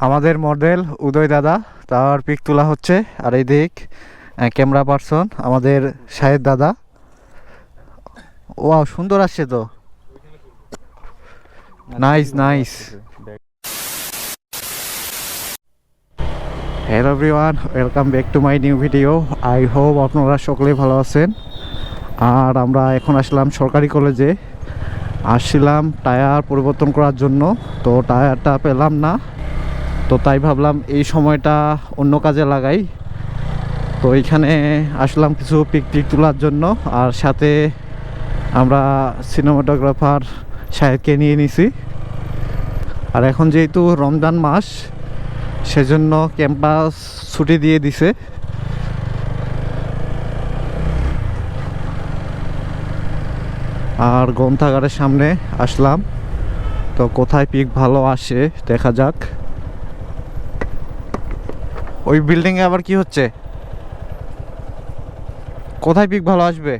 আমাদের মডেল উদয় দাদা, তার পিক তোলা হচ্ছে। আর এই দিক ক্যামেরা পার্সন আমাদের শাহেদ দাদা। ওয়াও, সুন্দর আসছে তো, nice nice. Hello everyone, welcome back to my new video. I hope আপনারা সকলেই ভালো আছেন। আর আমরা এখন আসলাম সরকারি কলেজে, আসছিলাম টায়ার পরিবর্তন করার জন্য। তো টায়ারটা পেলাম না, তো তাই ভাবলাম এই সময়টা অন্য কাজে লাগাই। তো এইখানে আসলাম কিছু পিক তোলার জন্য, আর সাথে আমরা সিনেমাটোগ্রাফার শাহেদকে নিয়ে নিছি। আর এখন যেহেতু রমজান মাস, সেজন্য ক্যাম্পাস ছুটি দিয়ে দিছে। আর গ্রন্থাগারের সামনে আসলাম, তো কোথায় পিক ভালো আসে দেখা যাক। ওই বিল্ডিংয়ে আবার কি হচ্ছে? কোথায় পিক ভালো আসবে?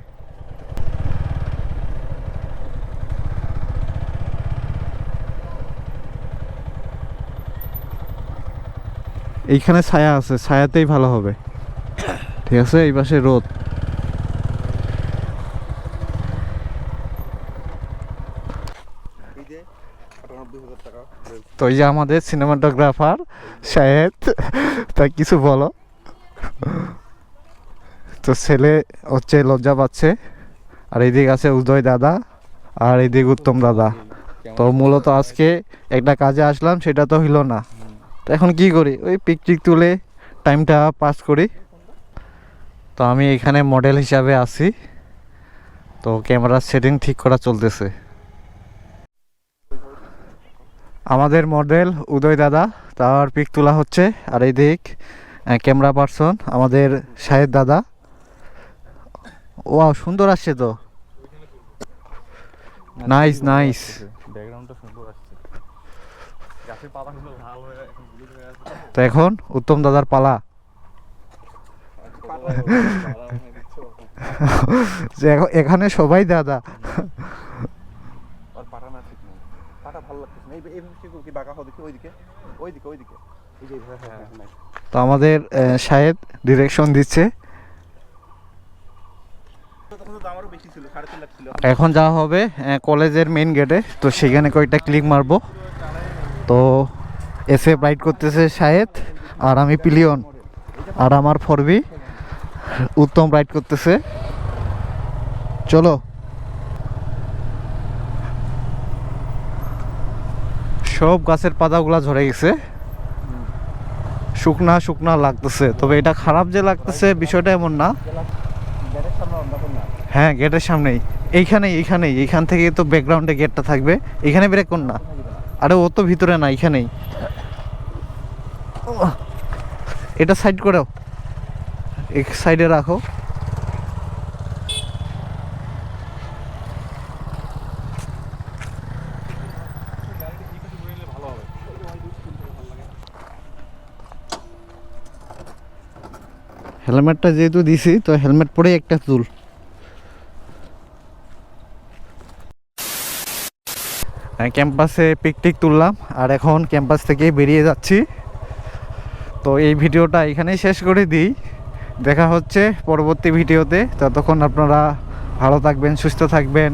এইখানে ছায়া আছে, ছায়াতেই ভালো হবে। ঠিক আছে, এই পাশে রোদ। তো এই যে আমাদের সিনেমাটোগ্রাফার শাহেদ, তা কিছু বলো। তো ছেলে হচ্ছে লজ্জা পাচ্ছে। আর এইদিকে আছে উদয় দাদা, আর এইদিকে উত্তম দাদা। তো মূলত আজকে একটা কাজে আসলাম, সেটা তো হইলো না। তো এখন কি করি, ওই পিক তুলে টাইমটা পাস করি। তো আমি এখানে মডেল হিসাবে আছি, তো ক্যামেরার সেটিং ঠিক করা চলতেছে। আমাদের মডেল উদয় দাদা, তার পিক তোলা হচ্ছে। আর এই দিক ক্যামেরা পার্সন আমাদের শাহেদ দাদা। ওয়াও, সুন্দর আসছে তো, নাইস নাইস। তো এখন উত্তম দাদার পালা। যে এখানে সবাই দাদা। তো আমাদের শাহেদ ডিরেকশন দিচ্ছে। এখন যাওয়া হবে কলেজের মেইন গেটে, তো সেখানে কয়েকটা ক্লিক মারবো। তো এসে রাইড করতেছে শাহেদ, আর আমি পিলিয়ন, আর আমার ফরবি উত্তম রাইড করতেছে। চলো। সব গাছের পাতাগুলা ঝরে গেছে, শুকনা শুকনা লাগতেছে। তবে এটা খারাপ যে লাগতেছে বিষয়টা এমন না। হ্যাঁ, গেটের সামনেই, এইখান থেকে তো ব্যাকগ্রাউন্ডে গেটটা থাকবে। এখানে ব্রেক কর না, আরে ও তো ভিতরে না, এইখানেই। এটা সাইড করো, এক সাইডে রাখো। হেলমেটটা যেহেতু দিছি, তো হেলমেট পরে একটা তুল। ক্যাম্পাসে পিকটিক তুললাম, আর এখন ক্যাম্পাস থেকে বেরিয়ে যাচ্ছি। তো এই ভিডিওটা এখানেই শেষ করে দিই। দেখা হচ্ছে পরবর্তী ভিডিওতে। ততক্ষণ আপনারা ভালো থাকবেন, সুস্থ থাকবেন।